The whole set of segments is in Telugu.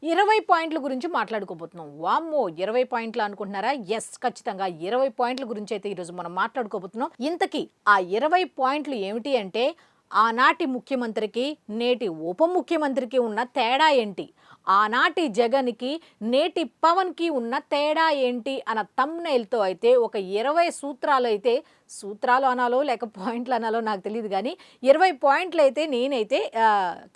20 పాయింట్ల గురించి మాట్లాడుకోబోతున్నాం. వామ్మో! 20 పాయింట్లు అనుకుంటున్నారా? యెస్, ఖచ్చితంగా 20 పాయింట్ల గురించి అయితే ఈరోజు మనం మాట్లాడుకోబోతున్నాం. ఇంతకీ ఆ 20 పాయింట్లు ఏమిటి అంటే, ఆనాటి ముఖ్యమంత్రికి, నేటి ఉప ముఖ్యమంత్రికి ఉన్న తేడా ఏంటి? ఆనాటి జగన్‌కి, నేటి పవన్‌కి ఉన్న తేడా ఏంటి? అన్న థంబ్‌నెయిల్‌తో అయితే ఒక 20 సూత్రాలు అయితే, సూత్రాలు అనాలో లేక పాయింట్లు అనాలో నాకు తెలీదు గానీ 20 పాయింట్లు అయితే నేనైతే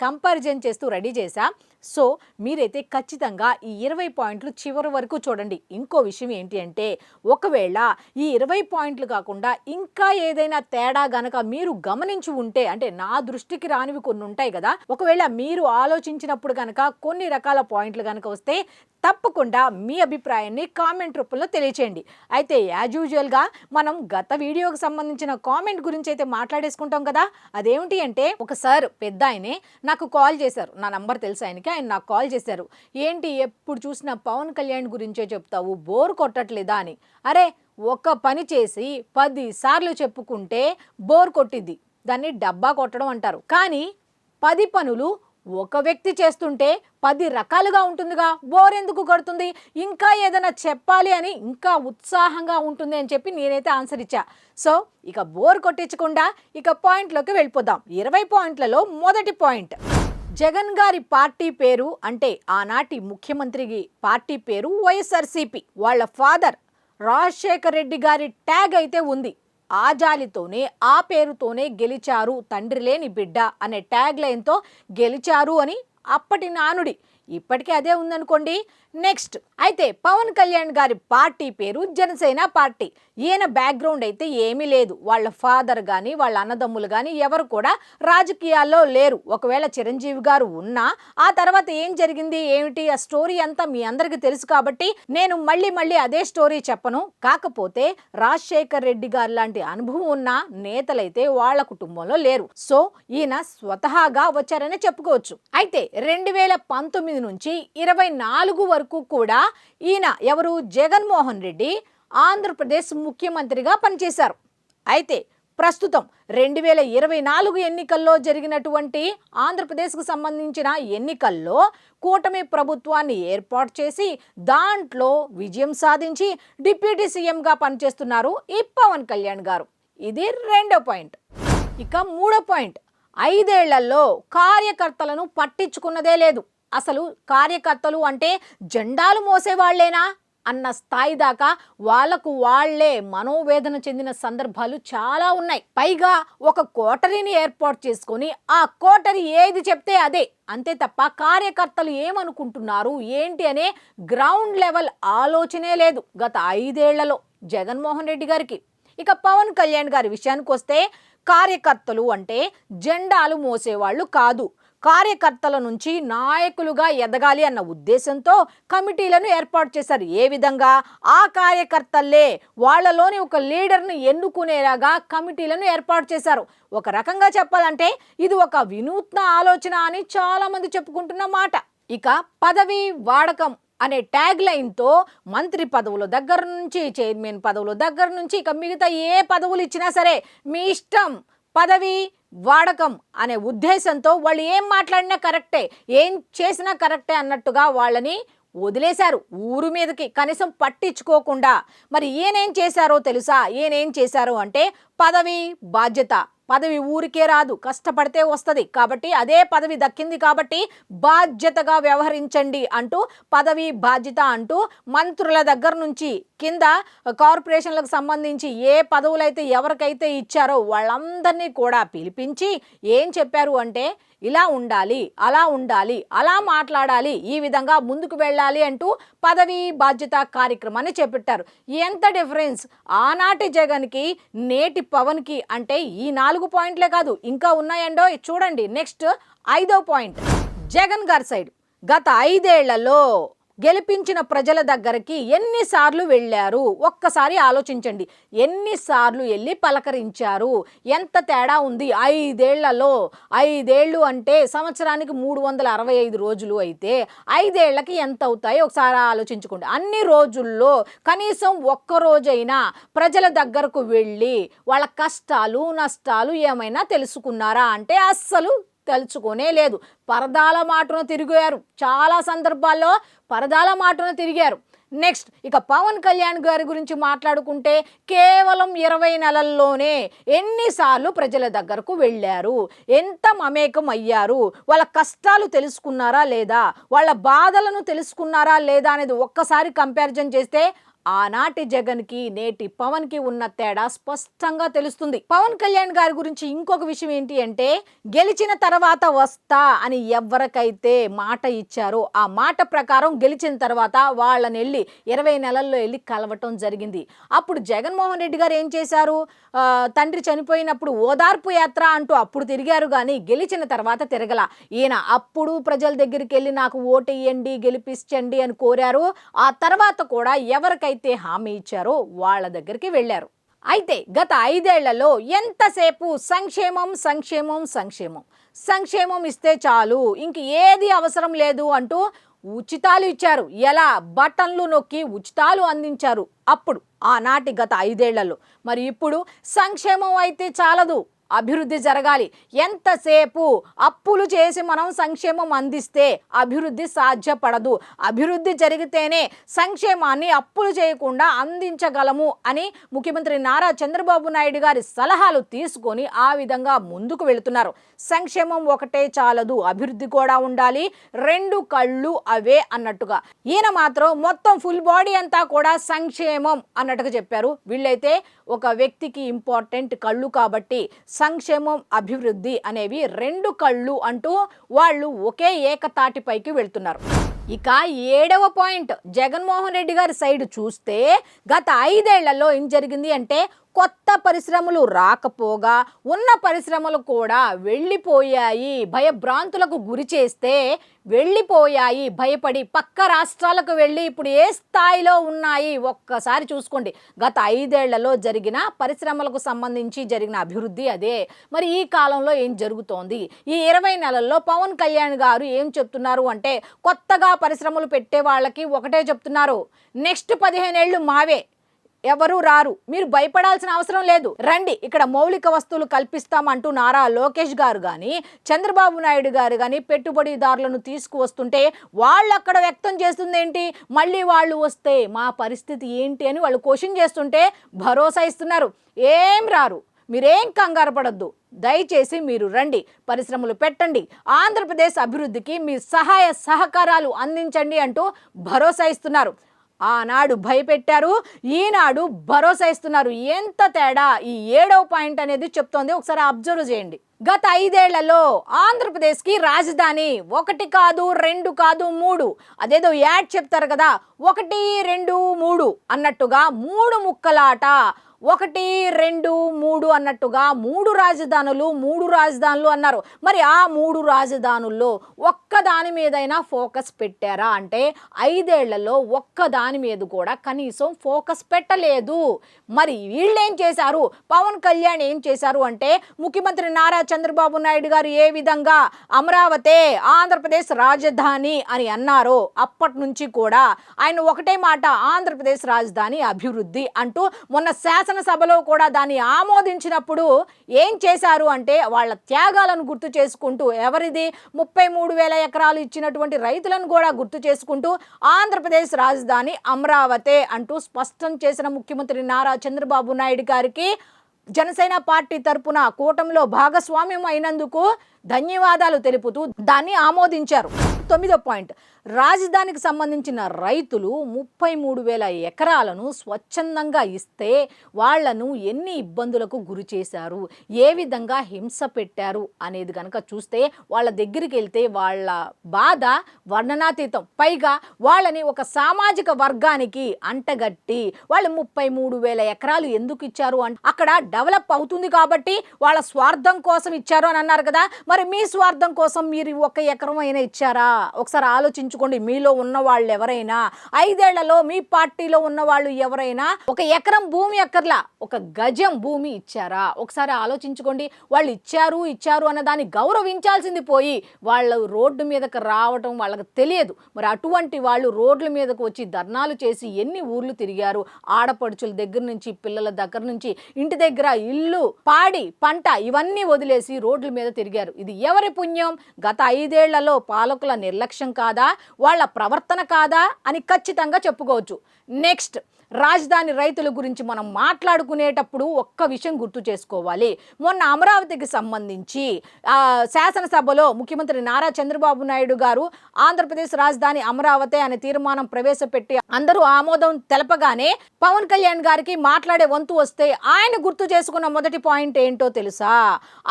కంపారిజన్ చేస్తూ రెడీ చేశా. సో మీరైతే ఖచ్చితంగా ఈ 20 పాయింట్లు చివరి వరకు చూడండి. ఇంకో విషయం ఏంటి అంటే, ఒకవేళ ఈ 20 పాయింట్లు కాకుండా ఇంకా ఏదైనా తేడా గనక మీరు గమనించి ఉంటే, అంటే నా దృష్టికి రానివి కొన్ని ఉంటాయి కదా, ఒకవేళ మీరు ఆలోచించినప్పుడు గనక కొన్ని రకాల పాయింట్లు గనక వస్తే తప్పకుండా మీ అభిప్రాయాన్ని కామెంట్ రూపంలో తెలియచేయండి. అయితే యాజ్ యూజువల్గా మనం గత వీడియోకి సంబంధించిన కామెంట్ గురించి అయితే మాట్లాడేసుకుంటాం కదా. అదేమిటి అంటే, ఒక సార్ పెద్ద ఆయనే నాకు కాల్ చేశారు. నా నంబర్ తెలుసు ఆయనకి. ఆయన నాకు కాల్ చేశారు. ఏంటి ఎప్పుడు చూసినా పవన్ కళ్యాణ్ గురించే చెప్తావు, బోర్ కొట్టట్లేదా అని. అరే, ఒక పని చేసి 10 సార్లు చెప్పుకుంటే బోర్ కొట్టిద్ది. దాన్ని డబ్బా కొట్టడం అంటారు. కానీ 10 పనులు ఒక వ్యక్తి చేస్తుంటే 10 రకాలుగా ఉంటుందిగా, బోర్ ఎందుకు కొడుతుంది? ఇంకా ఏదైనా చెప్పాలి అని ఇంకా ఉత్సాహంగా ఉంటుంది అని చెప్పి నేనైతే ఆన్సర్ ఇచ్చా. సో ఇక బోర్ కొట్టించకుండా ఇక పాయింట్లోకి వెళ్ళిపోదాం. 20 పాయింట్లలో మొదటి పాయింట్, జగన్ గారి పార్టీ పేరు అంటే ఆనాటి ముఖ్యమంత్రికి పార్టీ పేరు వైఎస్ఆర్సీపీ. వాళ్ళ ఫాదర్ రాజశేఖర్ రెడ్డి గారి ట్యాగ్ అయితే ఉంది. ఆ జాలితోనే, ఆ పేరుతోనే గెలిచారు, తండ్రి లేని బిడ్డ అనే ట్యాగ్ లైన్తో గెలిచారు అని అప్పటి నానుడి. ఇప్పటికీ అదే ఉందనుకోండి. నెక్స్ట్ అయితే పవన్ కళ్యాణ్ గారి పార్టీ పేరు జనసేన పార్టీ. ఈయన బ్యాక్గ్రౌండ్ అయితే ఏమీ లేదు. వాళ్ళ ఫాదర్ కానీ వాళ్ళ అన్నదమ్ములు కానీ ఎవరు కూడా రాజకీయాల్లో లేరు. ఒకవేళ చిరంజీవి గారు ఉన్నా ఆ తర్వాత ఏం జరిగింది ఏమిటి ఆ స్టోరీ అంతా మీ అందరికీ తెలుసు కాబట్టి నేను మళ్ళీ అదే స్టోరీ చెప్పను. కాకపోతే రాజశేఖర్ రెడ్డి గారు లాంటి అనుభవం ఉన్న నేతలైతే వాళ్ళ కుటుంబంలో లేరు. సో ఈయన స్వతహాగా వచ్చారనే చెప్పుకోవచ్చు. అయితే 2019 నుంచి 24 వరకు కూడా ఈయన ఎవరు, జగన్మోహన్ రెడ్డి ఆంధ్రప్రదేశ్ ముఖ్యమంత్రిగా పనిచేశారు. అయితే ప్రస్తుతం 2024 ఎన్నికల్లో జరిగినటువంటి ఆంధ్రప్రదేశ్కు సంబంధించిన ఎన్నికల్లో కూటమి ప్రభుత్వాన్ని ఏర్పాటు చేసి దాంట్లో విజయం సాధించి డిప్యూటీ సీఎంగా పనిచేస్తున్నారు ఈ పవన్ కళ్యాణ్ గారు. ఇది రెండో పాయింట్. ఇక మూడో పాయింట్, 5 ఏళ్లలో కార్యకర్తలను పట్టించుకున్నదే లేదు. అసలు కార్యకర్తలు అంటే జెండాలు మోసేవాళ్లేనా అన్న స్థాయి దాకా వాళ్లకు వాళ్లే మనోవేదన చెందిన సందర్భాలు చాలా ఉన్నాయి. పైగా ఒక కోటరీని ఏర్పాటు చేసుకొని ఆ కోటరీ ఏది చెప్తే అదే, అంతే తప్ప కార్యకర్తలు ఏమనుకుంటున్నారు ఏంటి అనే గ్రౌండ్ లెవెల్ ఆలోచనే లేదు గత 5 ఏళ్లలో జగన్మోహన్ రెడ్డి గారికి. ఇక పవన్ కళ్యాణ్ గారి విషయానికి వస్తే, కార్యకర్తలు అంటే జెండాలు మోసేవాళ్ళు కాదు. కార్యకర్తల నుంచి నాయకులుగా ఎదగాలి అన్న ఉద్దేశంతో కమిటీలను ఏర్పాటు చేశారు. ఏ విధంగా? ఆ కార్యకర్తలే వాళ్ళలోని ఒక లీడర్ని ఎన్నుకునేలాగా కమిటీలను ఏర్పాటు చేశారు. ఒక రకంగా చెప్పాలంటే ఇది ఒక వినూత్న ఆలోచన అని చాలా మంది చెప్పుకుంటున్న మాట. ఇక పదవి వాడకం అనే ట్యాగ్ లైన్తో మంత్రి పదవుల దగ్గర నుంచి, చైర్మన్ పదవుల దగ్గర నుంచి ఇక మిగతా ఏ పదవులు ఇచ్చినా సరే మీ ఇష్టం, పదవి వాడకం అనే ఉద్దేశంతో వాళ్ళు ఏం మాట్లాడినా కరెక్టే, ఏం చేసినా కరెక్టే అన్నట్టుగా వాళ్ళని వదిలేశారు ఊరు మీదకి, కనీసం పట్టించుకోకుండా. మరి ఈయనేం చేశారో తెలుసా? ఈయనేం చేశారు అంటే, పదవి బాధ్యత. పదవి ఊరికే రాదు, కష్టపడితే వస్తుంది. కాబట్టి అదే పదవి దక్కింది కాబట్టి బాధ్యతగా వ్యవహరించండి అంటూ పదవి బాధ్యత అంటూ మంత్రుల దగ్గర నుంచి కింద కార్పొరేషన్లకు సంబంధించి ఏ పదవులైతే ఎవరికైతే ఇచ్చారో వాళ్ళందరినీ కూడా పిలిపించి ఏం చెప్పారు అంటే, ఇలా ఉండాలి, అలా ఉండాలి, అలా మాట్లాడాలి, ఈ విధంగా ముందుకు వెళ్ళాలి అంటూ పదవి బాధ్యత కార్యక్రమాన్ని చేపట్టారు. ఎంత డిఫరెన్స్ ఆనాటి జగన్కి నేటి పవన్కి అంటే ఈ 4 పాయింట్లే కాదు, ఇంకా ఉన్నాయండో చూడండి. నెక్స్ట్ 5వ పాయింట్, జగన్ గారి సైడ్ గత 5 ఏళ్లలో గెలిపించిన ప్రజల దగ్గరికి ఎన్నిసార్లు వెళ్ళారు ఒక్కసారి ఆలోచించండి. ఎన్నిసార్లు వెళ్ళి పలకరించారు? ఎంత తేడా ఉంది 5 ఏళ్లలో? 5 ఏళ్ళు అంటే సంవత్సరానికి 365 రోజులు అయితే 5 ఏళ్లకి ఎంత అవుతాయి ఒకసారి ఆలోచించుకోండి. అన్ని రోజుల్లో కనీసం ఒక్క రోజైనా ప్రజల దగ్గరకు వెళ్ళి వాళ్ళ కష్టాలు నష్టాలు ఏమైనా తెలుసుకున్నారా అంటే అస్సలు తెలుసుకోనే లేదు. పరదాల మాటను తిరిగారు, చాలా సందర్భాల్లో పరదాల మాటను తిరిగారు. నెక్స్ట్ ఇక పవన్ కళ్యాణ్ గారి గురించి మాట్లాడుకుంటే కేవలం 20 నెలల్లోనే ఎన్నిసార్లు ప్రజల దగ్గరకు వెళ్ళారు, ఎంత మమేకం అయ్యారు, వాళ్ళ కష్టాలు తెలుసుకున్నారా లేదా, వాళ్ళ బాధలను తెలుసుకున్నారా లేదా అనేది ఒక్కసారి కంపారిజన్ చేస్తే ఆనాటి జగన్కి నేటి పవన్కి ఉన్న తేడా స్పష్టంగా తెలుస్తుంది. పవన్ కళ్యాణ్ గారి గురించి ఇంకొక విషయం ఏంటి అంటే, గెలిచిన తర్వాత వస్తా అని ఎవరికైతే మాట ఇచ్చారో ఆ మాట ప్రకారం గెలిచిన తర్వాత వాళ్ళని వెళ్ళి 20 నెలల్లో వెళ్ళి కలవటం జరిగింది. అప్పుడు జగన్మోహన్ రెడ్డి గారు ఏం చేశారు, తండ్రి చనిపోయినప్పుడు ఓదార్పు యాత్ర అంటూ అప్పుడు తిరిగారు, కానీ గెలిచిన తర్వాత తిరగల. ఈయన అప్పుడు ప్రజల దగ్గరికి వెళ్ళి నాకు ఓటేయండి, గెలిపించండి అని కోరారు. ఆ తర్వాత కూడా ఎవరికైతే హామీ ఇచ్చారో వాళ్ళ దగ్గరికి వెళ్ళారు. అయితే గత 5 ఏళ్లలో ఎంతసేపు సంక్షేమం సంక్షేమం సంక్షేమం సంక్షేమం ఇస్తే చాలు, ఇంక ఏది అవసరం లేదు అంటూ ఉచితాలు ఇచ్చారు. ఎలా బటన్లు నొక్కి ఉచితాలు అందించారు అప్పుడు ఆనాటి గత 5 ఏళ్లలో. మరి ఇప్పుడు సంక్షేమం అయితే చాలదు, అభివృద్ధి జరగాలి. ఎంతసేపు అప్పులు చేసి మనం సంక్షేమం అందిస్తే అభివృద్ధి సాధ్యపడదు. అభివృద్ధి జరిగితేనే సంక్షేమాన్ని అప్పులు చేయకుండా అందించగలము అని ముఖ్యమంత్రి నారా చంద్రబాబు నాయుడు గారి సలహాలు తీసుకొని ఆ విధంగా ముందుకు వెళుతున్నారు. సంక్షేమం ఒకటే చాలదు, అభివృద్ధి కూడా ఉండాలి, 2 కళ్ళు అవే అన్నట్టుగా. ఈయన మాత్రం మొత్తం ఫుల్ బాడీ అంతా కూడా సంక్షేమం అన్నట్టుగా చెప్పారు. వీళ్ళైతే ఒక వ్యక్తికి ఇంపార్టెంట్ కళ్ళు కాబట్టి సంక్షేమం అభివృద్ధి అనేవి 2 కళ్ళు అంటూ వాళ్ళు ఒకే ఏకతాటిపైకి వెళ్తున్నారు. ఇక 7వ పాయింట్, జగన్మోహన్ రెడ్డి గారి సైడ్ చూస్తే గత 5 ఏళ్లలో ఏం జరిగింది అంటే, కొత్త పరిశ్రమలు రాకపోగా ఉన్న పరిశ్రమలు కూడా వెళ్ళిపోయాయి. భయభ్రాంతులకు గురి చేస్తే వెళ్ళిపోయాయి, భయపడి పక్క రాష్ట్రాలకు వెళ్ళి ఇప్పుడు ఏ స్థాయిలో ఉన్నాయి ఒక్కసారి చూసుకోండి. గత 5 ఏళ్లలో జరిగిన పరిశ్రమలకు సంబంధించి జరిగిన అభివృద్ధి అదే. మరి ఈ కాలంలో ఏం జరుగుతోంది, ఈ 20 నెలల్లో పవన్ కళ్యాణ్ గారు ఏం చెప్తున్నారు అంటే, కొత్తగా పరిశ్రమలు పెట్టే వాళ్ళకి ఒకటే చెప్తున్నారు, నెక్స్ట్ 15 ఏళ్ళు మావే, ఎవరు రారు, మీరు భయపడాల్సిన అవసరం లేదు, రండి ఇక్కడ మౌలిక వస్తువులు కల్పిస్తామంటూ నారా లోకేష్ గారు కానీ చంద్రబాబు నాయుడు గారు కానీ పెట్టుబడిదారులను తీసుకువస్తుంటే వాళ్ళు అక్కడ వ్యక్తం చేస్తుంది ఏంటి, మళ్ళీ వాళ్ళు వస్తే మా పరిస్థితి ఏంటి అని వాళ్ళు క్వశ్చన్ చేస్తుంటే భరోసా ఇస్తున్నారు, ఏం రారు, మీరేం కంగారు పడొద్దు, దయచేసి మీరు రండి, పరిశ్రమలు పెట్టండి, ఆంధ్రప్రదేశ్ అభివృద్ధికి మీ సహాయ సహకారాలు అందించండి అంటూ భరోసా ఇస్తున్నారు. ఆనాడు భయపెట్టారు, ఈనాడు భరోసా ఇస్తున్నారు. ఎంత తేడా ఈ 7వ పాయింట్ అనేది చెప్తోంది, ఒకసారి అబ్జర్వ్ చేయండి. గత 5 ఏళ్లలో ఆంధ్రప్రదేశ్కి రాజధాని 1 కాదు 2 కాదు 3, అదేదో యాడ్ చెప్తారు కదా 1 2 3 అన్నట్టుగా 3 ముక్కలాట, 1 2 3 అన్నట్టుగా 3 రాజధానులు అన్నారు. మరి ఆ 3 రాజధానుల్లో ఒక్కదాని మీదైనా ఫోకస్ పెట్టారా అంటే 5 ఏళ్లలో ఒక్కదాని మీద కూడా కనీసం ఫోకస్ పెట్టలేదు. మరి వీళ్ళేం చేశారు, పవన్ కళ్యాణ్ ఏం చేశారు అంటే, ముఖ్యమంత్రి నారా చంద్రబాబు నాయుడు గారు ఏ విధంగా అమరావతి ఆంధ్రప్రదేశ్ రాజధాని అని అన్నారో అప్పటి నుంచి కూడా ఆయన ఒకటే మాట, ఆంధ్రప్రదేశ్ రాజధాని అభివృద్ధి అంటూ మొన్న శాసనసభలో కూడా దాన్ని ఆమోదించినప్పుడు ఏం చేశారు అంటే, వాళ్ళ త్యాగాలను గుర్తు చేసుకుంటూ, ఎవరిది 33,000 ఎకరాలు ఇచ్చినటువంటి రైతులను కూడా గుర్తు చేసుకుంటూ ఆంధ్రప్రదేశ్ రాజధాని అమరావతి అంటూ స్పష్టం చేసిన ముఖ్యమంత్రి నారా చంద్రబాబు నాయుడు గారికి జనసేన పార్టీ తరపున కూటమిలో భాగస్వామ్యం అయినందుకు ధన్యవాదాలు తెలుపుతూ దాన్ని ఆమోదించారు. 9వ పాయింట్, రాజధానికి సంబంధించిన రైతులు 33,000 ఎకరాలను స్వచ్ఛందంగా ఇస్తే వాళ్లను ఎన్ని ఇబ్బందులకు గురి చేశారు, ఏ విధంగా హింస పెట్టారు అనేది కనుక చూస్తే వాళ్ళ దగ్గరికి వెళ్తే వాళ్ళ బాధ వర్ణనాతీతం. పైగా వాళ్ళని ఒక సామాజిక వర్గానికి అంటగట్టి వాళ్ళు 33,000 ఎకరాలు ఎందుకు ఇచ్చారు అంటే, అక్కడ డెవలప్ అవుతుంది కాబట్టి వాళ్ళ స్వార్థం కోసం ఇచ్చారు అని అన్నారు కదా. మరి మీ స్వార్థం కోసం మీరు 1 ఎకరం అయినా ఇచ్చారా? ఒకసారి ఆలోచించుకోండి. మీలో ఉన్న వాళ్ళు ఎవరైనా 5 ఏళ్లలో మీ పార్టీలో ఉన్న వాళ్ళు ఎవరైనా ఒక ఎకరం భూమి అక్కర్లా, ఒక గజం భూమి ఇచ్చారా? ఒకసారి ఆలోచించుకోండి. వాళ్ళు ఇచ్చారు అన్న దాన్ని గౌరవించాల్సింది పోయి వాళ్ళు రోడ్డు మీదకి రావడం వాళ్ళకి తెలియదు. మరి అటువంటి వాళ్ళు రోడ్ల మీదకు వచ్చి ధర్నాలు చేసి ఎన్ని ఊర్లు తిరిగారు. ఆడపడుచుల దగ్గర నుంచి పిల్లల దగ్గర నుంచి ఇంటి దగ్గర ఇల్లు పాడి పంట ఇవన్నీ వదిలేసి రోడ్ల మీద తిరిగారు. ఇది ఎవరి పుణ్యం? గత 5 ఏళ్లలో పాలకుల నిర్లక్ష్యం కాదా, వాళ్ళ ప్రవర్తన కాదా అని ఖచ్చితంగా చెప్పుకోవచ్చు. నెక్స్ట్, రాజధాని రైతుల గురించి మనం మాట్లాడుకునేటప్పుడు ఒక్క విషయం గుర్తు చేసుకోవాలి. మొన్న అమరావతికి సంబంధించి శాసనసభలో ముఖ్యమంత్రి నారా చంద్రబాబు నాయుడు గారు ఆంధ్రప్రదేశ్ రాజధాని అమరావతి అనే తీర్మానం ప్రవేశపెట్టి అందరూ ఆమోదం తెలపగానే పవన్ కళ్యాణ్ గారికి మాట్లాడే వంతు వస్తే ఆయన గుర్తు చేసుకున్న మొదటి పాయింట్ ఏంటో తెలుసా?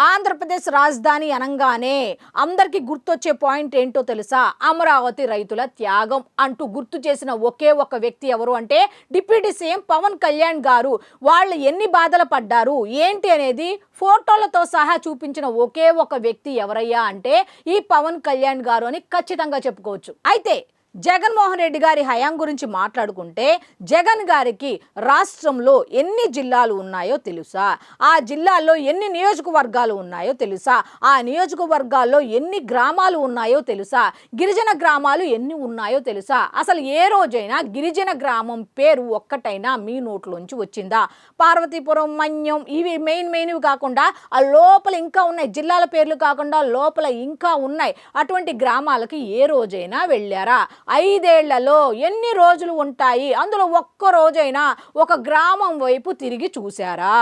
ఆంధ్రప్రదేశ్ రాజధాని అనగానే అందరికీ గుర్తొచ్చే పాయింట్ ఏంటో తెలుసా? అమరావతి రైతుల త్యాగం అంటూ గుర్తు చేసిన ఒకే ఒక వ్యక్తి ఎవరు అంటే డిప్యూటీ సీఎం పవన్ కళ్యాణ్ గారు. వాళ్ళు ఎన్ని బాధలు పడ్డారు ఏంటి అనేది ఫోటోలతో సహా చూపించిన ఒకే ఒక వ్యక్తి ఎవరయ్యా అంటే ఈ పవన్ కళ్యాణ్ గారు అని ఖచ్చితంగా చెప్పుకోవచ్చు. అయితే జగన్మోహన్ రెడ్డి గారి హయాం గురించి మాట్లాడుకుంటే జగన్ గారికి రాష్ట్రంలో ఎన్ని జిల్లాలు ఉన్నాయో తెలుసా? ఆ జిల్లాల్లో ఎన్ని నియోజకవర్గాలు ఉన్నాయో తెలుసా? ఆ నియోజకవర్గాల్లో ఎన్ని గ్రామాలు ఉన్నాయో తెలుసా? గిరిజన గ్రామాలు ఎన్ని ఉన్నాయో తెలుసా? అసలు ఏ రోజైనా గిరిజన గ్రామం పేరు ఒక్కటైనా మీ నోట్లోంచి వచ్చిందా? పార్వతీపురం, మన్యం ఇవి మెయిన్వి కాకుండా ఆ లోపల ఇంకా ఉన్నాయి, జిల్లాల పేర్లు కాకుండా లోపల ఇంకా ఉన్నాయి. అటువంటి గ్రామాలకి ఏ రోజైనా వెళ్ళారా? 5 ఏళ్లలో ఎన్ని రోజులు ఉంటాయి? అందులో ఒక్క రోజైనా ఒక గ్రామం వైపు తిరిగి చూశారా?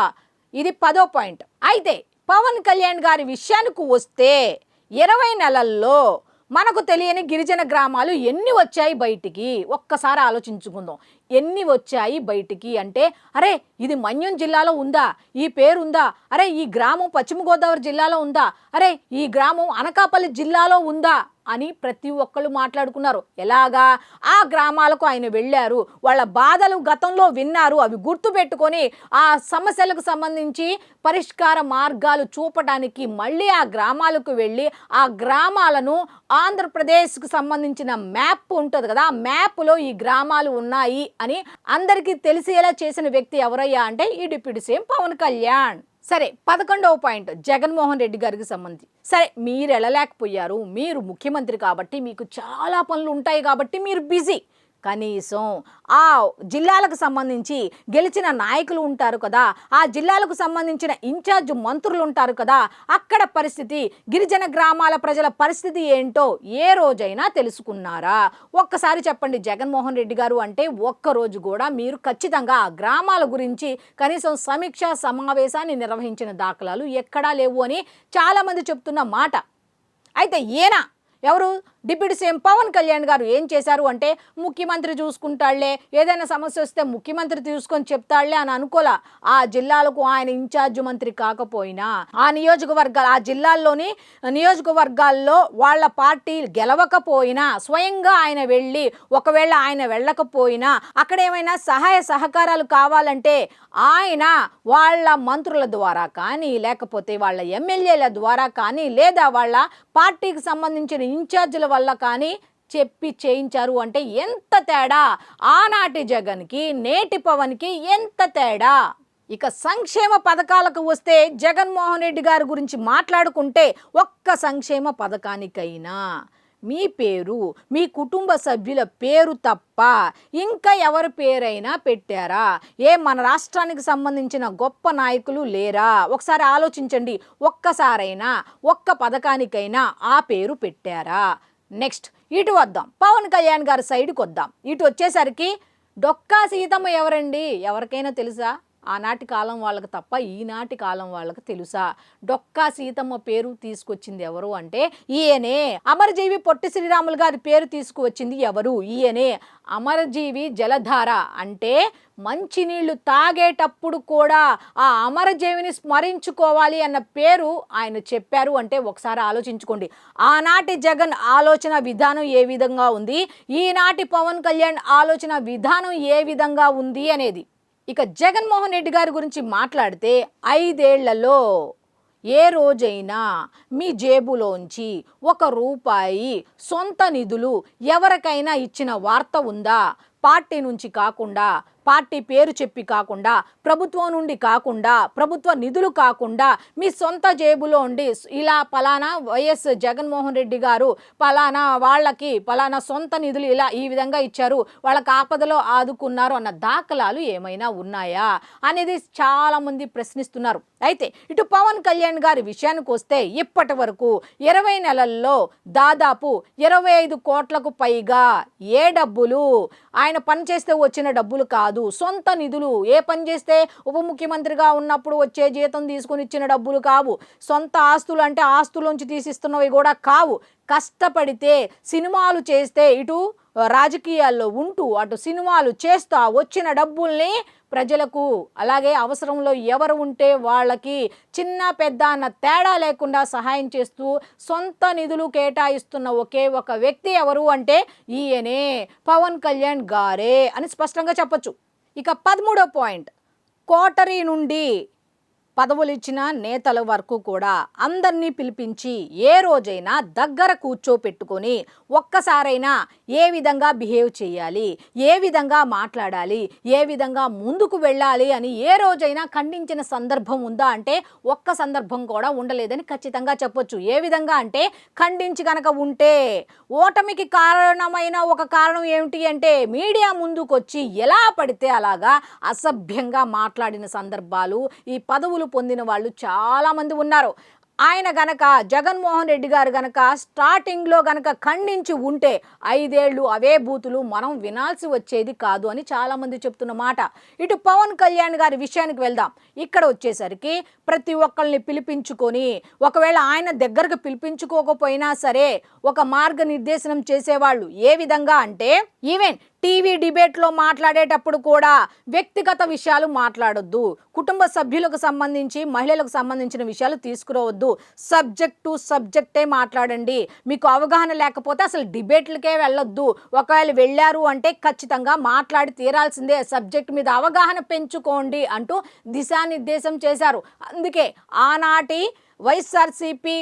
ఇది 10వ పాయింట్. అయితే పవన్ కళ్యాణ్ గారి విషయానికి వస్తే 20 నెలల్లో మనకు తెలియని గిరిజన గ్రామాలు ఎన్ని వచ్చాయి బయటికి? ఒక్కసారి ఆలోచించుకుందాం. ఎన్ని వచ్చాయి బయటికి అంటే, అరే ఇది మన్యం జిల్లాలో ఉందా, ఈ పేరు ఉందా, అరే ఈ గ్రామం పశ్చిమ గోదావరి జిల్లాలో ఉందా, అరే ఈ గ్రామం అనకాపల్లి జిల్లాలో ఉందా అని ప్రతి ఒక్కళ్ళు మాట్లాడుకున్నారు. ఎలాగా? ఆ గ్రామాలకు ఆయన వెళ్ళారు, వాళ్ళ బాధలు గతంలో విన్నారు, అవి గుర్తు పెట్టుకొని ఆ సమస్యలకు సంబంధించి పరిష్కార మార్గాలు చూపడానికి మళ్ళీ ఆ గ్రామాలకు వెళ్ళి ఆ గ్రామాలను ఆంధ్రప్రదేశ్కు సంబంధించిన మ్యాప్ ఉంటుంది కదా, ఆ మ్యాప్లో ఈ గ్రామాలు ఉన్నాయి అని అందరికీ తెలిసేలా చేసిన వ్యక్తి ఎవరయ్యా అంటే ఈ డిప్యూటీ సీఎం పవన్ కళ్యాణ్. సరే, 11వ పాయింట్ జగన్మోహన్ రెడ్డి గారికి సంబంధించి. సరే, మీరు వెళ్ళలేకపోయారు, మీరు ముఖ్యమంత్రి కాబట్టి మీకు చాలా పనులు ఉంటాయి కాబట్టి మీరు బిజీ. కనీసం ఆ జిల్లాలకు సంబంధించి గెలిచిన నాయకులు ఉంటారు కదా, ఆ జిల్లాలకు సంబంధించిన ఇన్ఛార్జ్ మంత్రులు ఉంటారు కదా, అక్కడ పరిస్థితి, గిరిజన గ్రామాల ప్రజల పరిస్థితి ఏంటో ఏ రోజైనా తెలుసుకున్నారా? ఒక్కసారి చెప్పండి. జగన్మోహన్ రెడ్డి గారు అంటే ఒక్కరోజు కూడా మీరు ఖచ్చితంగా ఆ గ్రామాల గురించి కనీసం సమీక్షా సమావేశాన్ని నిర్వహించిన దాఖలాలు ఎక్కడా లేవు అని చాలామంది చెప్తున్న మాట. అయితే ఈయన ఎవరు? డిప్యూటీ సీఎం పవన్ కళ్యాణ్ గారు ఏం చేశారు అంటే, ముఖ్యమంత్రి చూసుకుంటాళ్లే, ఏదైనా సమస్య వస్తే ముఖ్యమంత్రి చూసుకొని చెప్తాళ్లే అని అనుకోలా. ఆ జిల్లాలకు ఆయన ఇన్ఛార్జ్ మంత్రి కాకపోయినా ఆ నియోజకవర్గాలు, ఆ జిల్లాల్లోని నియోజకవర్గాల్లో వాళ్ళ పార్టీ గెలవకపోయినా స్వయంగా ఆయన వెళ్ళి, ఒకవేళ ఆయన వెళ్ళకపోయినా అక్కడ ఏమైనా సహాయ సహకారాలు కావాలంటే ఆయన వాళ్ళ మంత్రుల ద్వారా కానీ, లేకపోతే వాళ్ళ ఎమ్మెల్యేల ద్వారా కానీ, లేదా వాళ్ళ పార్టీకి సంబంధించిన ఇన్ఛార్జీల వల్ల కానీ చెప్పి చేయించారు. అంటే ఎంత తేడా! ఆనాటి జగన్కి నేటి పవన్కి ఎంత తేడా! ఇక సంక్షేమ పథకాలకు వస్తే జగన్మోహన్ రెడ్డి గారి గురించి మాట్లాడుకుంటే ఒక్క సంక్షేమ పథకానికైనా మీ పేరు, మీ కుటుంబ సభ్యుల పేరు తప్ప ఇంకా ఎవరి పేరైనా పెట్టారా? మన రాష్ట్రానికి సంబంధించిన గొప్ప నాయకులు లేరా? ఒకసారి ఆలోచించండి. ఒక్కసారైనా ఒక్క పథకానికైనా ఆ పేరు పెట్టారా? నెక్స్ట్ ఇటు వద్దాం, పవన్ కళ్యాణ్ గారి సైడ్కి వద్దాం. ఇటు వచ్చేసరికి డొక్కా సీతమ్మ ఎవరండి? ఎవరికైనా తెలుసా? ఆనాటి కాలం వాళ్ళకి తప్ప ఈనాటి కాలం వాళ్ళకి తెలుసా? డొక్కా సీతమ్మ పేరు తీసుకొచ్చింది ఎవరు అంటే ఈయనే. అమరజీవి పొట్టి శ్రీరాములు గారి పేరు తీసుకువచ్చింది ఎవరు? ఈయనే. అమరజీవి జలధార అంటే మంచినీళ్లు తాగేటప్పుడు కూడా ఆ అమరజీవిని స్మరించుకోవాలి అన్న పేరు ఆయన చెప్పారు. అంటే ఒకసారి ఆలోచించుకోండి. ఆనాటి జగన్ ఆలోచన విధానం ఏ విధంగా ఉంది, ఈనాటి పవన్ కళ్యాణ్ ఆలోచన విధానం ఏ విధంగా ఉంది అనేది. ఇక జగన్మోహన్ రెడ్డి గారి గురించి మాట్లాడితే 5 ఏళ్లలో ఏ రోజైనా మీ జేబులోంచి ₹1 సొంత నిధులు ఎవరికైనా ఇచ్చిన వార్త ఉందా? పార్టీ నుంచి కాకుండా, పార్టీ పేరు చెప్పి కాకుండా, ప్రభుత్వం నుండి కాకుండా, ప్రభుత్వ నిధులు కాకుండా మీ సొంత జేబులో ఉండి ఇలా పలానా వైఎస్ జగన్మోహన్ రెడ్డి గారు పలానా వాళ్ళకి పలానా సొంత నిధులు ఇలా ఈ విధంగా ఇచ్చారు, వాళ్ళకి ఆపదలో ఆదుకున్నారు అన్న దాఖలాలు ఏమైనా ఉన్నాయా అనేది చాలామంది ప్రశ్నిస్తున్నారు. అయితే ఇటు పవన్ కళ్యాణ్ గారి విషయానికి వస్తే ఇప్పటి వరకు 20 నెలల్లో దాదాపు 25 కోట్లకు పైగా ఏ డబ్బులు ఆయన పనిచేస్తే వచ్చిన డబ్బులు కాదు, సొంత నిధులు, ఏ పని చేస్తే ఉప ముఖ్యమంత్రిగా ఉన్నప్పుడు వచ్చే జీతం తీసుకుని ఇచ్చిన డబ్బులు కావు, సొంత ఆస్తులు అంటే ఆస్తులోంచి తీసిస్తున్నవి కూడా కావు, కష్టపడితే సినిమాలు చేస్తే ఇటు రాజకీయాల్లో ఉంటూ అటు సినిమాలు చేస్తూ వచ్చిన డబ్బుల్ని ప్రజలకు అలాగే అవసరంలో ఎవరు ఉంటే వాళ్ళకి చిన్న పెద్ద అన్న తేడా లేకుండా సహాయం చేస్తూ సొంత నిధులు కేటాయిస్తున్న ఒకే ఒక వ్యక్తి ఎవరు అంటే ఈయనే పవన్ కళ్యాణ్ గారే అని స్పష్టంగా చెప్పొచ్చు. ఇక 13వ పాయింట్, కోటరీ నుండి పదవులు ఇచ్చిన నేతల వరకు కూడా అందరినీ పిలిపించి ఏ రోజైనా దగ్గర కూర్చోపెట్టుకొని ఒక్కసారైనా ఏ విధంగా బిహేవ్ చేయాలి, ఏ విధంగా మాట్లాడాలి, ఏ విధంగా ముందుకు వెళ్ళాలి అని ఏ రోజైనా ఖండించిన సందర్భం ఉందా అంటే ఒక్క సందర్భం కూడా ఉండలేదని ఖచ్చితంగా చెప్పొచ్చు. ఏ విధంగా అంటే ఖండించి కనుక ఉంటే ఓటమికి కారణమైన ఒక కారణం ఏమిటి అంటే మీడియా ముందుకొచ్చి ఎలా పడితే అలాగా అసభ్యంగా మాట్లాడిన సందర్భాలు ఈ పదవులు పొందిన వాళ్ళు చాలామంది ఉన్నారు. ఆయన గనక జగన్మోహన్ రెడ్డి గారు గనక స్టార్టింగ్లో గనక ఖండించి ఉంటే 5 ఏళ్ళు అవే బూతులు మనం వినాల్సి వచ్చేది కాదు అని చాలామంది చెప్తున్న మాట. ఇటు పవన్ కళ్యాణ్ గారి విషయానికి వెళ్దాం. ఇక్కడ వచ్చేసరికి ప్రతి ఒక్కరిని పిలిపించుకొని, ఒకవేళ ఆయన దగ్గరకు పిలిపించుకోకపోయినా సరే ఒక మార్గనిర్దేశనం చేసేవాళ్ళు. ఏ విధంగా అంటే ఈవెన్ టీవీ డిబేట్లో మాట్లాడేటప్పుడు కూడా వ్యక్తిగత విషయాలు మాట్లాడొద్దు, కుటుంబ సభ్యులకు సంబంధించి మహిళలకు సంబంధించిన విషయాలు తీసుకురావద్దు, సబ్జెక్ట్ టు సబ్జెక్టే మాట్లాడండి, మీకు అవగాహన లేకపోతే అసలు డిబేట్లకే వెళ్ళొద్దు, ఒకవేళ వెళ్ళారు అంటే ఖచ్చితంగా మాట్లాడి తీరాల్సిందే, సబ్జెక్ట్ మీద అవగాహన పెంచుకోండి అంటూ దిశానిర్దేశం చేశారు. అందుకే ఆనాటి వైఎస్ఆర్సీపీ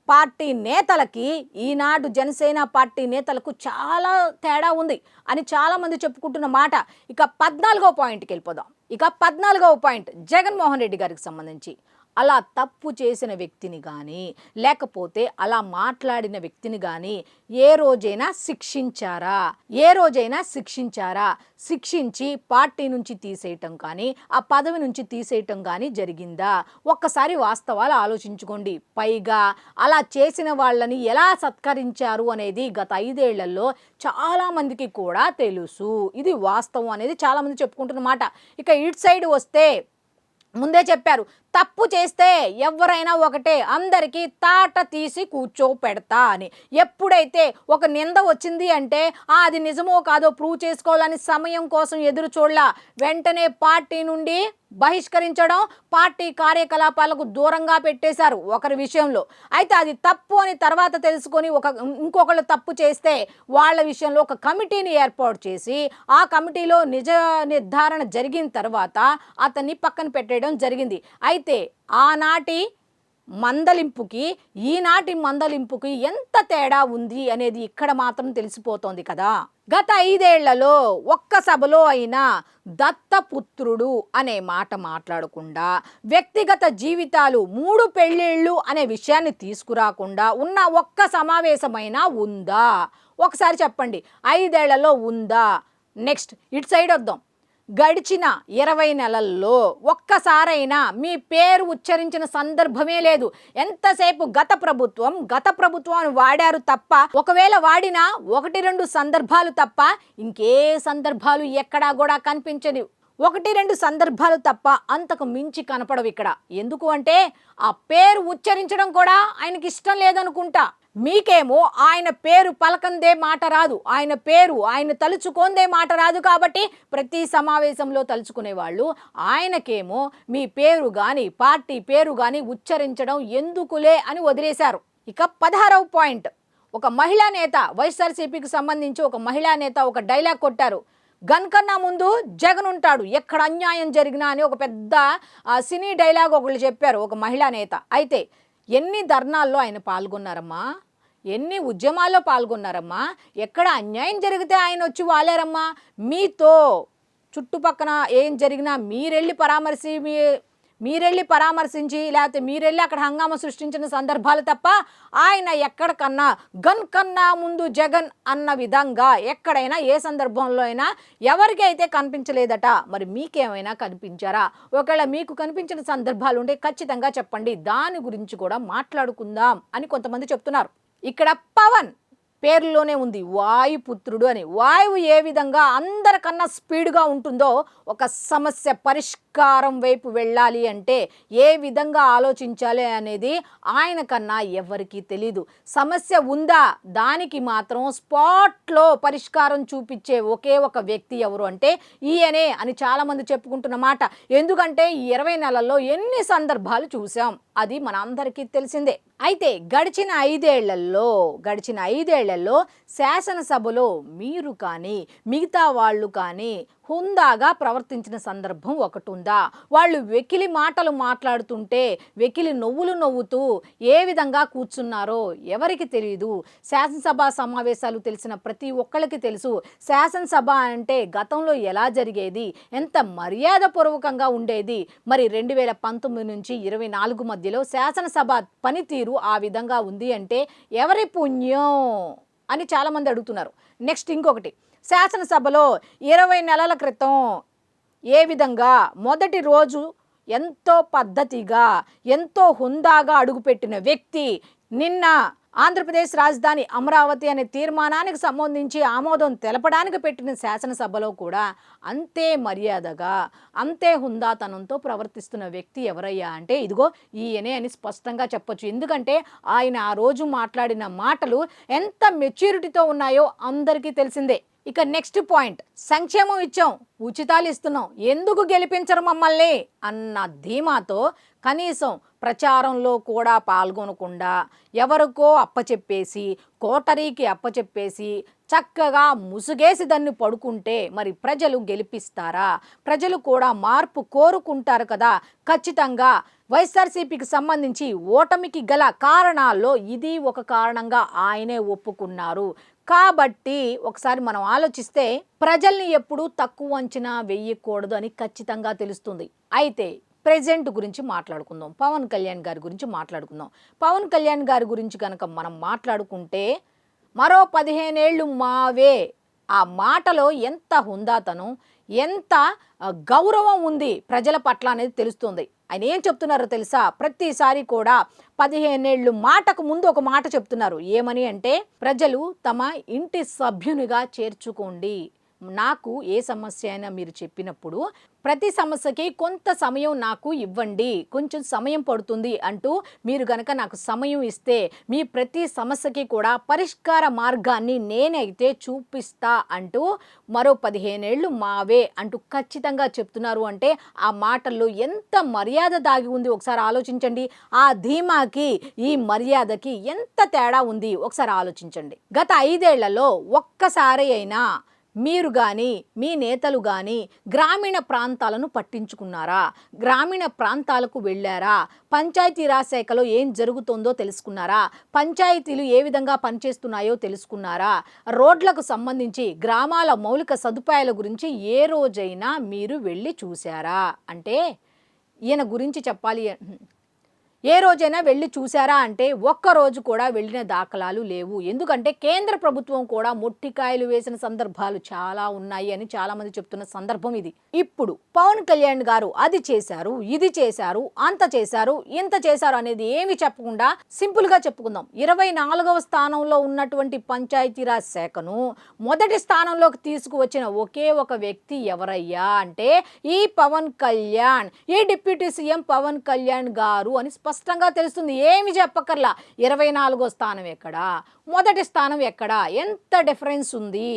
పార్టీ నేతలకి ఈనాడు జనసేన పార్టీ నేతలకు చాలా తేడా ఉంది అని చాలామంది చెప్పుకుంటున్న మాట. ఇక 14వ పాయింట్కి వెళ్ళిపోదాం. ఇక 14వ పాయింట్ జగన్మోహన్ రెడ్డి గారికి సంబంధించి అలా తప్పు చేసిన వ్యక్తిని కానీ లేకపోతే అలా మాట్లాడిన వ్యక్తిని కానీ ఏ రోజైనా శిక్షించారా? ఏ రోజైనా శిక్షించారా? శిక్షించి పార్టీ నుంచి తీసేయటం కానీ ఆ పదవి నుంచి తీసేయటం కానీ జరిగిందా? ఒక్కసారి వాస్తవాలు ఆలోచించుకోండి. పైగా అలా చేసిన వాళ్ళని ఎలా సత్కరించారు అనేది గత 5 ఏళ్లలో చాలామందికి కూడా తెలుసు. ఇది వాస్తవం అనేది చాలామంది చెప్పుకుంటున్నమాట. ఇక ఇటు సైడ్ వస్తే ముందే చెప్పారు, తప్పు చేస్తే ఎవరైనా ఒకటే, అందరికీ తాట తీసి కూర్చోపెడతా అని. ఎప్పుడైతే ఒక నింద వచ్చింది అంటే అది నిజమో కాదో ప్రూవ్ చేసుకోవాలని సమయం కోసం ఎదురు చూడలా, వెంటనే పార్టీ నుండి బహిష్కరించడం, పార్టీ కార్యకలాపాలకు దూరంగా పెట్టేశారు ఒకరి విషయంలో. అయితే అది తప్పు అని తర్వాత తెలుసుకొని ఇంకొకళ్ళు తప్పు చేస్తే వాళ్ళ విషయంలో ఒక కమిటీని ఏర్పాటు చేసి ఆ కమిటీలో నిజ నిర్ధారణ జరిగిన తర్వాత అతన్ని పక్కన పెట్టేయడం జరిగింది. అయితే ఆనాటి మందలింపుకి ఈనాటి మందలింపుకి ఎంత తేడా ఉంది అనేది ఇక్కడ మాత్రం తెలిసిపోతోంది కదా. గత 5 ఏళ్లలో ఒక్క సభలో అయినా దత్తపుత్రుడు అనే మాట మాట్లాడకుండా, వ్యక్తిగత జీవితాలు 3 పెళ్ళిళ్ళు అనే విషయాన్ని తీసుకురాకుండా ఉన్న ఒక్క సమావేశమైనా ఉందా? ఒకసారి చెప్పండి, 5 ఏళ్లలో ఉందా? నెక్స్ట్ ఇటు సైడ్ వద్దాం. గడిచిన 20 నెలల్లో ఒక్కసారైనా మీ పేరు ఉచ్చరించిన సందర్భమే లేదు. ఎంతసేపు గత ప్రభుత్వం వాడారు తప్ప, ఒకవేళ వాడినా 1-2 సందర్భాలు తప్ప ఇంకే సందర్భాలు ఎక్కడా కూడా కనిపించని 1-2 సందర్భాలు తప్ప అంతకు మించి కనపడవు ఇక్కడ. ఎందుకు అంటే ఆ పేరు ఉచ్చరించడం కూడా ఆయనకి ఇష్టం లేదనుకుంటా. మీకేమో ఆయన పేరు పలకందే మాట రాదు, ఆయన తలుచుకోందే మాట రాదు కాబట్టి ప్రతి సమావేశంలో తలుచుకునేవాళ్ళు, ఆయనకేమో మీ పేరు కానీ పార్టీ పేరు కానీ ఉచ్చరించడం ఎందుకులే అని వదిలేశారు. ఇక 16వ పాయింట్, ఒక మహిళా నేత వైఎస్ఆర్సీపీకి సంబంధించి ఒక మహిళా నేత ఒక డైలాగ్ కొట్టారు, గన్ కన్నా ముందు జగన్ ఉంటాడు, ఎక్కడ అన్యాయం జరిగినా అని ఒక పెద్ద సినీ డైలాగ్ ఒకళ్ళు చెప్పారు, ఒక మహిళా నేత. అయితే ఎన్ని ధర్నాల్లో ఆయన పాల్గొన్నారమ్మా, ఎన్ని ఉద్యమాల్లో పాల్గొన్నారమ్మా, ఎక్కడ అన్యాయం జరిగితే ఆయన వచ్చి వాలేరమ్మా. మీతో చుట్టుపక్కన ఏం జరిగినా మీరెళ్ళి పరామర్శించి లేకపోతే మీరెళ్ళి అక్కడ హంగామా సృష్టించిన సందర్భాలు తప్ప ఆయన ఎక్కడికన్నా గన్ కన్నా ముందు జగన్ అన్న విధంగా ఎక్కడైనా ఏ సందర్భంలో అయినా ఎవరికైతే కనిపించలేదట. మరి మీకేమైనా కనిపించారా? ఒకవేళ మీకు కనిపించిన సందర్భాలు ఉంటే ఖచ్చితంగా చెప్పండి, దాని గురించి కూడా మాట్లాడుకుందాం అని కొంతమంది చెప్తున్నారు. ఇక్కడ పవన్ పేరులోనే ఉంది వాయుపుత్రుడు అని. వాయువు ఏ విధంగా అందరికన్నా స్పీడ్గా ఉంటుందో ఒక సమస్య పరిష్కారం వైపు వెళ్ళాలి అంటే ఏ విధంగా ఆలోచించాలి అనేది ఆయన కన్నా ఎవరికీ తెలీదు. సమస్య ఉందా, దానికి మాత్రం స్పాట్లో పరిష్కారం చూపించే ఒకే ఒక వ్యక్తి ఎవరు అంటే ఈయనే అని చాలామంది చెప్పుకుంటున్న మాట. ఎందుకంటే ఈ 20 నెలల్లో ఎన్ని సందర్భాలు చూసాం, అది మన అందరికీ తెలిసిందే. అయితే గడిచిన ఐదేళ్లలో శాసనసభలో మీరు కానీ మిగతా వాళ్ళు కానీ హుందాగా ప్రవర్తించిన సందర్భం ఒకటి ఉందా? వాళ్ళు వెకిలి మాటలు మాట్లాడుతుంటే వెకిలి నవ్వుతూ ఏ విధంగా కూర్చున్నారో ఎవరికి తెలియదు. శాసనసభ సమావేశాలు తెలిసిన ప్రతి ఒక్కరికి తెలుసు. శాసనసభ అంటే గతంలో ఎలా జరిగేది, ఎంత మర్యాదపూర్వకంగా ఉండేది. మరి 2019 నుంచి 24 మధ్యలో శాసనసభ పనితీరు ఆ విధంగా ఉంది అంటే ఎవరి పుణ్యం అని చాలామంది అడుగుతున్నారు. నెక్స్ట్ ఇంకొకటి, శాసనసభలో 20 నెలల క్రితం ఏ విధంగా మొదటి రోజు ఎంతో పద్ధతిగా ఎంతో హుందాగా అడుగుపెట్టిన వ్యక్తి నిన్న ఆంధ్రప్రదేశ్ రాజధాని అమరావతి అనే తీర్మానానికి సంబంధించి ఆమోదం తెలపడానికి పెట్టిన శాసనసభలో కూడా అంతే మర్యాదగా అంతే హుందాతనంతో ప్రవర్తిస్తున్న వ్యక్తి ఎవరయ్యా అంటే ఇదిగో ఈయనే అని స్పష్టంగా చెప్పొచ్చు. ఎందుకంటే ఆయన ఆ రోజు మాట్లాడిన మాటలు ఎంత మెచ్యూరిటీతో ఉన్నాయో అందరికీ తెలిసిందే. ఇక నెక్స్ట్ పాయింట్, సంక్షేమం ఇచ్చాం, ఉచితాలు ఇస్తున్నాం, ఎందుకు గెలిపించరు మమ్మల్ని అన్న ధీమాతో కనీసం ప్రచారంలో కూడా పాల్గొనకుండా ఎవరికో అప్పచెప్పేసి కోటరీకి అప్పచెప్పేసి చక్కగా ముసుగేసి దాన్ని పడుకుంటే మరి ప్రజలు గెలిపిస్తారా? ప్రజలు కూడా మార్పు కోరుకుంటారు కదా. ఖచ్చితంగా వైఎస్ఆర్సీపీకి సంబంధించి ఓటమికి గల కారణాల్లో ఇది ఒక కారణంగా ఆయనే ఒప్పుకున్నారు. కాబట్టి ఒకసారి మనం ఆలోచిస్తే ప్రజల్ని ఎప్పుడూ తక్కువ అంచనా వేయకూడదు అని ఖచ్చితంగా తెలుస్తుంది. అయితే ప్రెజెంట్ గురించి మాట్లాడుకుందాం, పవన్ కళ్యాణ్ గారి గురించి మాట్లాడుకుందాం. పవన్ కళ్యాణ్ గారి గురించి కనుక మనం మాట్లాడుకుంటే మరో 15 ఏళ్ళు మావే, ఆ మాటలో ఎంత హుందాతనం ఎంత గౌరవం ఉంది ప్రజల పట్ల అనేది తెలుస్తుంది. ఆయన ఏం చెప్తున్నారో తెలుసా? ప్రతిసారి కూడా 15 ఏళ్ళు మాటకు ముందు ఒక మాట చెప్తున్నారు. ఏమని అంటే ప్రజలు తమ ఇంటి సభ్యునిగా చేర్చుకోండి, నాకు ఏ సమస్య అయినా మీరు చెప్పినప్పుడు ప్రతి సమస్యకి కొంత సమయం నాకు ఇవ్వండి, కొంచెం సమయం పడుతుంది అంటూ మీరు గనక నాకు సమయం ఇస్తే మీ ప్రతి సమస్యకి కూడా పరిష్కార మార్గాన్ని నేనైతే చూపిస్తా అంటూ మరో 15 ఏళ్ళు మావే అంటూ ఖచ్చితంగా చెప్తున్నారు. అంటే ఆ మాటల్లో ఎంత మర్యాద దాగి ఉంది ఒకసారి ఆలోచించండి. ఆ ధీమాకి ఈ మర్యాదకి ఎంత తేడా ఉంది ఒకసారి ఆలోచించండి. గత 5 ఏళ్లలో ఒక్కసారి అయినా మీరు కానీ మీ నేతలు కానీ గ్రామీణ ప్రాంతాలను పట్టించుకున్నారా? గ్రామీణ ప్రాంతాలకు వెళ్ళారా? పంచాయతీరాజ్ శాఖలో ఏం జరుగుతుందో తెలుసుకున్నారా? పంచాయతీలు ఏ విధంగా పనిచేస్తున్నాయో తెలుసుకున్నారా? రోడ్లకు సంబంధించి గ్రామాల మౌలిక సదుపాయాల గురించి ఏ రోజైనా మీరు వెళ్ళి చూసారా? అంటే ఈయన గురించి చెప్పాలి, ఏ రోజైనా వెళ్ళి చూసారా అంటే ఒక్కరోజు కూడా వెళ్ళిన దాఖలాలు లేవు. ఎందుకంటే కేంద్ర ప్రభుత్వం కూడా మొట్టికాయలు వేసిన సందర్భాలు చాలా ఉన్నాయి అని చాలామంది చెప్తున్న సందర్భం ఇది. ఇప్పుడు పవన్ కళ్యాణ్ గారు అది చేశారు, ఇది చేశారు, అంత చేశారు, ఇంత చేశారు అనేది ఏమి చెప్పకుండా సింపుల్గా చెప్పుకుందాం. 24వ స్థానంలో ఉన్నటువంటి పంచాయతీరాజ్ శాఖను మొదటి స్థానంలోకి తీసుకువచ్చిన ఒకే ఒక వ్యక్తి ఎవరయ్యా అంటే ఈ పవన్ కళ్యాణ్, ఈ డిప్యూటీ సీఎం పవన్ కళ్యాణ్ గారు అని స్పష్టంగా తెలుస్తుంది. ఏమి చెప్పకర్లా. 24వ స్థానం ఎక్కడా, మొదటి స్థానం ఎక్కడా, ఎంత డిఫరెన్స్ ఉంది.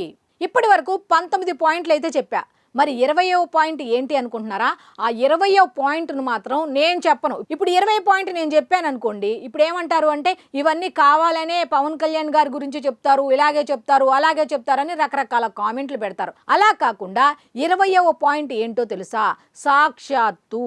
ఇప్పటి వరకు 19 పాయింట్లు అయితే చెప్పా. మరి 20వ పాయింట్ ఏంటి అనుకుంటున్నారా? ఆ 20వ పాయింట్ను మాత్రం నేను చెప్పను. ఇప్పుడు 20 పాయింట్ నేను చెప్పాను అనుకోండి, ఇప్పుడు ఏమంటారు అంటే ఇవన్నీ కావాలనే పవన్ కళ్యాణ్ గారి గురించి చెప్తారు, ఇలాగే చెప్తారు, అలాగే చెప్తారని రకరకాల కామెంట్లు పెడతారు. అలా కాకుండా 20వ పాయింట్ ఏంటో తెలుసా? సాక్షాత్తు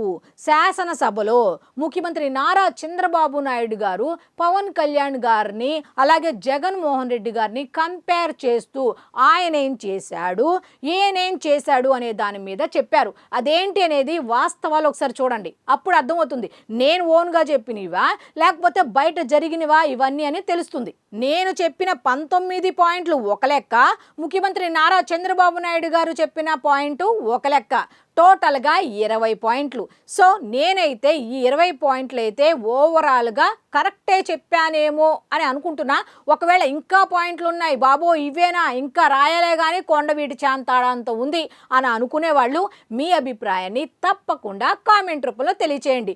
శాసనసభలో ముఖ్యమంత్రి నారా చంద్రబాబు నాయుడు గారు పవన్ కళ్యాణ్ గారిని అలాగే జగన్మోహన్ రెడ్డి గారిని కంపేర్ చేస్తూ ఆయన ఏం చేశాడు, ఈయనేం చేశాడు అనే దాని మీద చెప్పారు. అదేంటి అనేది వాస్తవాలు ఒకసారి చూడండి, అప్పుడు అర్థమవుతుంది నేను ఓన్గా చెప్పినవా లేకపోతే బయట జరిగినవా ఇవన్నీ అని తెలుస్తుంది. నేను చెప్పిన 19 పాయింట్లు ఒక లెక్క, ముఖ్యమంత్రి నారా చంద్రబాబు నాయుడు గారు చెప్పిన పాయింట్ ఒక లెక్క, టోటల్గా 20 పాయింట్లు. సో నేనైతే ఈ 20 పాయింట్లు అయితే ఓవరాల్గా కరెక్టే చెప్పానేమో అని అనుకుంటున్నా. ఒకవేళ ఇంకా పాయింట్లు ఉన్నాయి, బాబో ఇవేనా ఇంకా రాయలే కానీ కొండవీటి చాంతాడంత ఉంది అని అనుకునే వాళ్ళు మీ అభిప్రాయాన్ని తప్పకుండా కామెంట్ రూపంలో తెలియచేయండి.